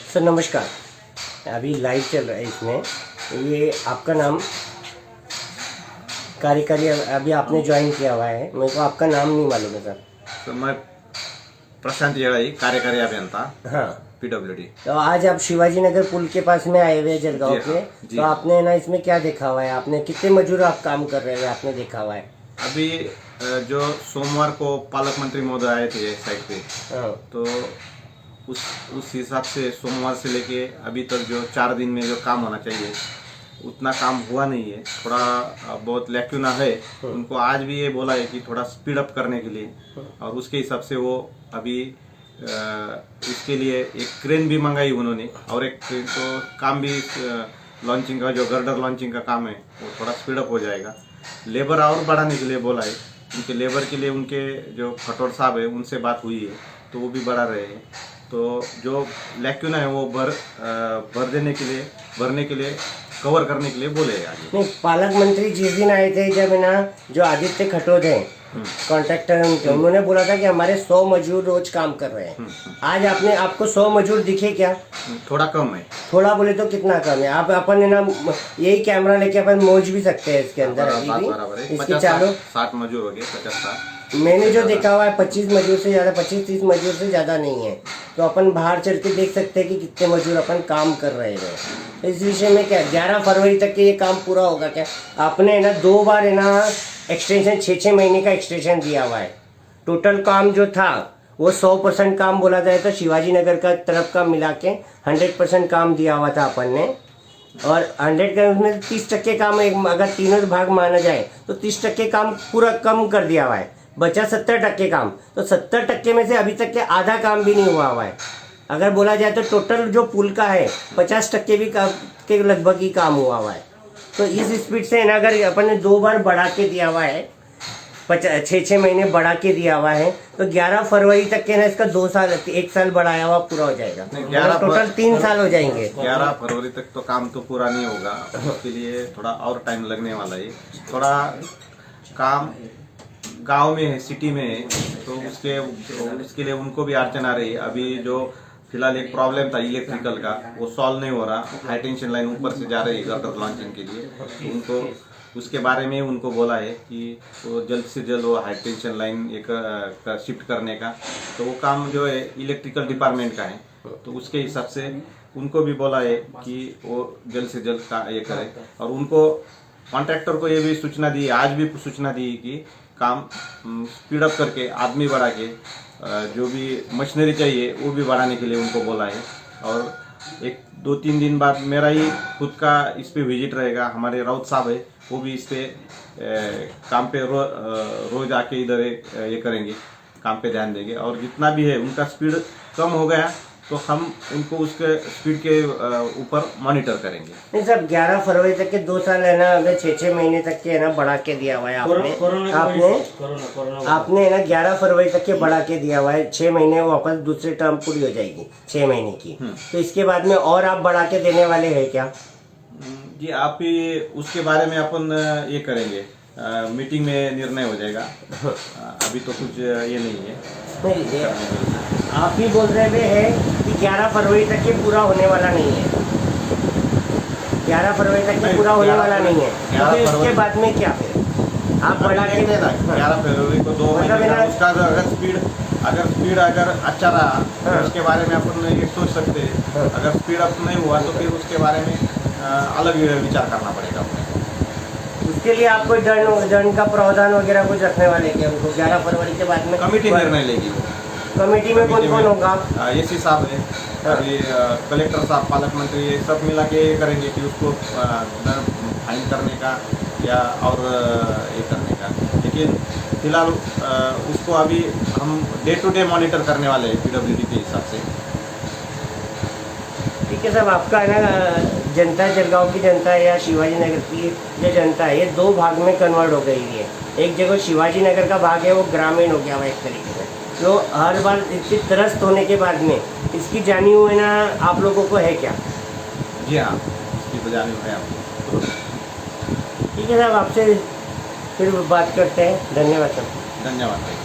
Sir नमस्कार। अभी live चल रहा है इसमें। ये आपका नाम कार्यकारी अभी आपने ज्वाइन किया हुआ है, मेरे को आपका नाम नहीं मालूम है सर। तो मैं प्रशांत येड़ाई, कार्यकारी अभियंता, हाँ, पीडब्ल्यूडी। तो आज आप शिवाजी नगर पुल के पास में आए हुए हैं जलगांव जी के। हाँ, जी तो हाँ। आपने ना इसमें क्या देखा हुआ है, आपने कितने मजदूर आप काम कर रहे हैं आपने देखा हुआ है? अभी जो सोमवार को पालक मंत्री महोदय आए थे साइट पे, हाँ, तो उस हिसाब से सोमवार से लेके अभी तक जो 4 दिन में जो काम होना चाहिए उतना काम हुआ नहीं है। थोड़ा बहुत लैक्यूना है। उनको आज भी ये बोला है कि थोड़ा स्पीड अप करने के लिए, और उसके हिसाब से वो अभी इसके लिए एक क्रेन भी मंगाई उन्होंने, और एक तो काम भी लॉन्चिंग का, जो गर्डर लॉन्चिंग का काम है वो थोड़ा स्पीड अप हो जाएगा। लेबर और बढ़ाने के लिए बोला है। उनके लेबर के लिए उनके जो खटोर साहब है उनसे बात हुई है, तो वो भी बढ़ा रहे हैं। तो जो लैक्यूना है वो भरने के लिए कवर करने के लिए बोले आगे। नहीं, पालक मंत्री जिस दिन आए थे, जब ना जो आदित्य खटोद हैं कॉन्ट्रैक्टर उन्होंने बोला था कि हमारे 100 मजदूर रोज काम कर रहे हैं। आज आपको 100 मजदूर दिखे क्या? थोड़ा कम है। थोड़ा बोले तो कितना कम है? आप अपन है ना, यही कैमरा लेके अपन मोज भी सकते हैं इसके अंदर। अभी बराबर है। भी इसके 50 चारों 60 मजदूर हो गए, 50-60। मैंने जो देखा हुआ है 25 मजदूर से ज़्यादा, 25-30 मजदूर से ज़्यादा नहीं है। तो अपन बाहर चल के देख सकते हैं कि कितने मजदूर अपन काम कर रहे हैं। तो इस विषय में क्या 11 फरवरी तक के ये काम पूरा होगा क्या? आपने है ना 2 बार है ना एक्सटेंशन, 6-6 महीने का एक्सटेंशन दिया हुआ है। टोटल काम जो था वो 100% काम बोला जाए तो शिवाजी नगर का तरफ का मिला के 100% काम दिया हुआ था अपन ने। और 100 का उसमें 30% काम अगर तीनों भाग माना जाए तो 30% काम पूरा कम कर दिया हुआ है। बचा 70% काम। तो 70% में से अभी तक के आधा काम भी नहीं हुआ है। अगर बोला जाए तो टोटल जो पुल का है 50% भी के लगभग ही काम हुआ है। तो इस स्पीड से ना अगर अपन ने 2 बार बढ़ा के दिया हुआ है, 6-6 महीने बढ़ा के दिया हुआ है, तो 11 फरवरी तक के ना इसका 2 साल 1 साल बढ़ाया हुआ पूरा हो जाएगा। टोटल 3 साल हो जाएंगे। 11 फरवरी तक तो काम तो पूरा नहीं होगा, उसके लिए थोड़ा और टाइम लगने वाला है। थोड़ा काम गांव में है, सिटी में है, तो उसके लिए उनको भी अड़चन आ रही है। अभी जो फिलहाल एक प्रॉब्लम था इलेक्ट्रिकल का, वो सॉल्व नहीं हो रहा। हाई टेंशन लाइन ऊपर से जा रही है गर्डर लॉन्चिंग के लिए, तो उनको उसके बारे में उनको बोला है कि वो जल्द से जल्द वो हाई टेंशन लाइन एक शिफ्ट करने का। तो वो काम जो है इलेक्ट्रिकल डिपार्टमेंट का है, तो उसके हिसाब से उनको भी बोला है कि वो जल्द से जल्द ये करे। और उनको कॉन्ट्रैक्टर को ये भी सूचना दी, आज भी सूचना दी कि काम स्पीड अप करके, आदमी बढ़ा के, जो भी मशीनरी चाहिए वो भी बढ़ाने के लिए उनको बोला है। और 1-2-3 दिन बाद मेरा ही खुद का इस पे विजिट रहेगा। हमारे राउत साहब है, वो भी इस पे काम पे रोज आके इधर ये करेंगे, काम पे ध्यान देंगे। और जितना भी है उनका स्पीड कम हो गया तो हम उनको उसके स्पीड के ऊपर मॉनिटर करेंगे। नहीं सर, 11 फरवरी तक के 2 साल है ना, अगर 6-6 महीने तक के है ना बढ़ा के दिया हुआ है आपने है ना 11 फरवरी तक के बढ़ा के दिया हुआ है। 6 महीने वापस दूसरी टर्म पूरी हो जाएगी 6 महीने की। तो इसके बाद में और आप बढ़ा के देने वाले हैं क्या? जी, आप ही उसके बारे में अपन ये करेंगे, मीटिंग में निर्णय हो जाएगा। अभी तो कुछ ये नहीं है। नहीं, आप ही बोल रहे हैं कि 11 फरवरी तक के पूरा होने वाला नहीं है। 11 फरवरी तक के पूरा होने वाला नहीं है, तो फिर इसके बाद में क्या फिर आप बढ़ा के देना? 11 फरवरी को 2 महीने का उसका अगर स्पीड अच्छा रहा तो उसके बारे में अपन ये सोच सकते हैं। अगर स्पीड अप नहीं हुआ तो फिर उसके बारे में अलग विचार करना पड़ेगा अपने। उसके लिए आप कोई दंड का प्रावधान वगैरह कुछ रखने वाले क्या उनको 11 फरवरी के बाद में? कमेटी निर्णय लेगी। कमेटी में कौन कौन होगा? एसी साहब है, अभी कलेक्टर साहब, पालक मंत्री, ये सब मिला के करेंगे कि उसको फाइन करने का या और ये करने का। लेकिन फिलहाल उसको अभी हम डे टू डे मॉनिटर करने वाले हैं पीडब्ल्यूडी के हिसाब से। ठीक है साहब, आपका है ना जनता, जलगांव की जनता या शिवाजी नगर की जो जनता है, ये 2 भाग में कन्वर्ट हो गई है। एक जगह शिवाजी नगर का भाग है वो ग्रामीण हो गया हुआ एक तरीके से। तो हर बार इसकी त्रस्त होने के बाद में इसकी जानी हुई ना आप लोगों को है क्या? जी हाँ, इसकी तो जानी हुई है आपको। ठीक है साहब, आपसे फिर बात करते हैं। धन्यवाद सर। धन्यवाद भाई।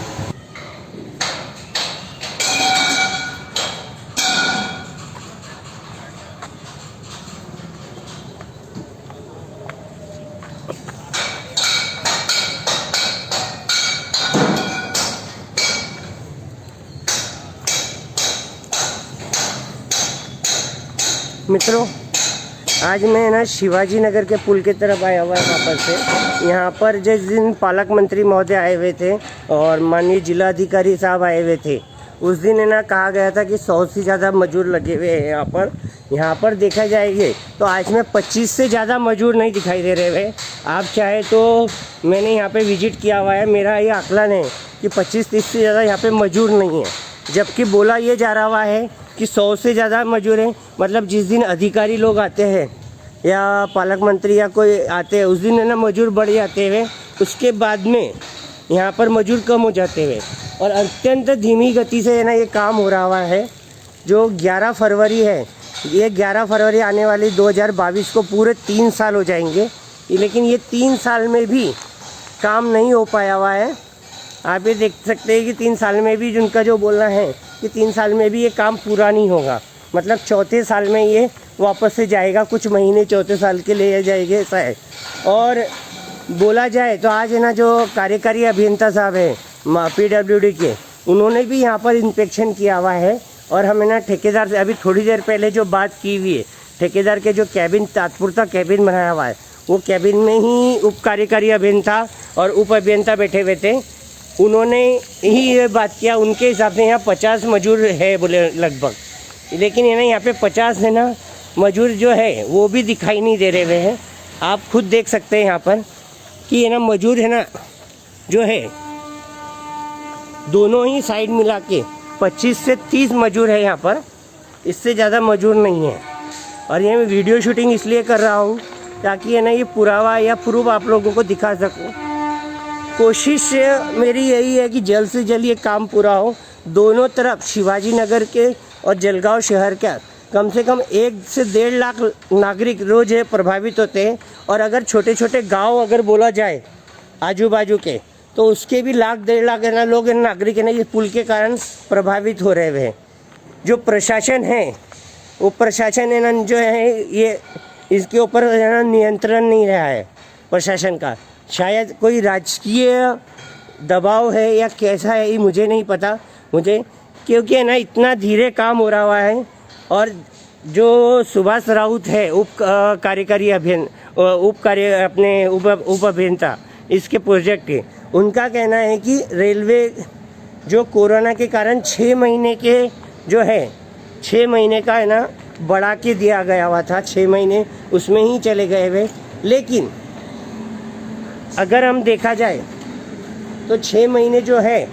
मित्रों, आज मैं ना शिवाजी नगर के पुल की तरफ आया हुआ है वापस से। यहाँ पर जिस दिन पालक मंत्री महोदय आए हुए थे और माननीय जिलाधिकारी साहब आए हुए थे, उस दिन है ना कहा गया था कि 100 से ज़्यादा मजदूर लगे हुए हैं यहाँ पर देखा जाएंगे तो आज में 25 से ज़्यादा मजदूर नहीं दिखाई दे रहे हैं। आप चाहे तो मैंने यहाँ पे विजिट किया हुआ है, मेरा ये आकलन है कि 25-30 से ज़्यादा यहाँ पे मजदूर नहीं है, जबकि बोला ये जा रहा है कि 100 से ज़्यादा मजदूर हैं। मतलब जिस दिन अधिकारी लोग आते हैं या पालक मंत्री या कोई आते हैं उस दिन है ना मजदूर बढ़ जाते हुए, उसके बाद में यहाँ पर मजदूर कम हो जाते हुए और अत्यंत धीमी गति से है ना ये काम हो रहा है। जो 11 फरवरी है, ये 11 फरवरी आने वाली 2022 को पूरे 3 साल हो जाएंगे, लेकिन ये 3 साल में भी काम नहीं हो पाया हुआ है। आप ये देख सकते हैं कि 3 साल में भी जिनका जो बोलना है कि 3 साल में भी ये काम पूरा नहीं होगा। मतलब चौथे साल में ये वापस से जाएगा, कुछ महीने चौथे साल के ले जाएंगे ऐसा है। और बोला जाए तो आज है ना जो कार्यकारी अभियंता साहब हैं PWD के, उन्होंने भी यहाँ पर इंस्पेक्शन किया हुआ है। और हमें ना ठेकेदार से अभी थोड़ी देर पहले जो बात की हुई है, ठेकेदार के जो कैबिन तात्पुरता कैबिन बनाया हुआ है, वो कैबिन में ही उप कार्यकारी अभियंता और उप अभियंता बैठे हुए थे। उन्होंने ही ये बात किया, उनके हिसाब से यहाँ 50 मजदूर है बोले लगभग, लेकिन है ना यहाँ पे 50 है ना मजदूर जो है वो भी दिखाई नहीं दे रहे हैं। आप खुद देख सकते हैं यहाँ पर कि है ना मजदूर है ना जो है दोनों ही साइड मिला के 25 से 30 मजदूर है यहाँ पर, इससे ज़्यादा मजदूर नहीं है। और ये मैं वीडियो शूटिंग इसलिए कर रहा हूँ ताकि है ना ये पुरावा या प्रूफ आप लोगों को दिखा सकूँ। कोशिश मेरी यही है कि जल्द से जल्द ये काम पूरा हो। दोनों तरफ शिवाजी नगर के और जलगांव शहर का कम से कम 1 से 1.5 लाख नागरिक रोज है प्रभावित होते हैं। और अगर छोटे छोटे गांव अगर बोला जाए आजू बाजू के, तो उसके भी 1.5 लाख है ना लोग है नागरिक है ना ये पुल के कारण प्रभावित हो रहे हैं। जो प्रशासन है वो प्रशासन है ना जो है ये इसके ऊपर है ना नियंत्रण नहीं रहा है प्रशासन का। शायद कोई राजकीय दबाव है या कैसा है ये मुझे नहीं पता मुझे, क्योंकि है ना इतना धीरे काम हो रहा है। और जो सुभाष राउत है उप कार्यकारी अभियंता इसके प्रोजेक्ट के, उनका कहना है कि रेलवे जो कोरोना के कारण 6 महीने के जो है 6 महीने का है ना बढ़ा के दिया गया हुआ था, 6 महीने उसमें ही चले गए हुए। लेकिन अगर हम देखा जाए तो 6 महीने जो है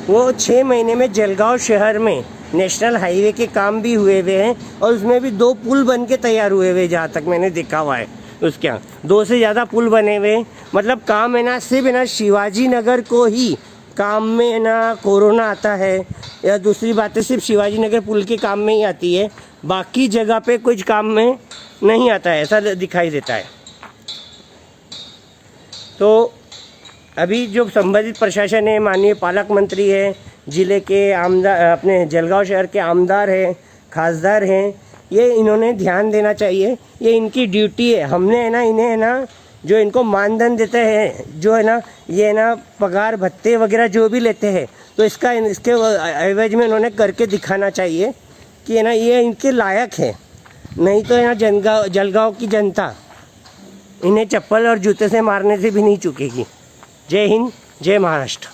वो 6 महीने में जलगांव शहर में नेशनल हाईवे के काम भी हुए हुए हैं और उसमें भी 2 पुल बन के तैयार हुए हुए, जहाँ तक मैंने देखा हुआ है उसके यहाँ 2 से ज़्यादा पुल बने हुए। मतलब काम है ना सिर्फ है ना शिवाजी नगर को ही काम में है ना कोरोना आता है, या दूसरी बात है सिर्फ शिवाजी नगर पुल के काम में ही आती है, बाकी जगह पे कुछ काम में नहीं आता है, ऐसा दिखाई देता है। तो अभी जो संबंधित प्रशासन है, माननीय पालक मंत्री है, ज़िले के आमदार अपने जलगांव शहर के आमदार हैं, खासदार हैं, ये इन्होंने ध्यान देना चाहिए। ये इनकी ड्यूटी है। हमने है ना इन्हें है ना जो इनको मानधन देते हैं, जो है ना ये ना पगार भत्ते वगैरह जो भी लेते हैं, तो इसके एवज में इन्होंने करके दिखाना चाहिए कि है ना ये इनके लायक है। नहीं तो है ना जलगांव की जनता इन्हें चप्पल और जूते से मारने से भी नहीं चूकेगी। जय हिंद, जय महाराष्ट्र।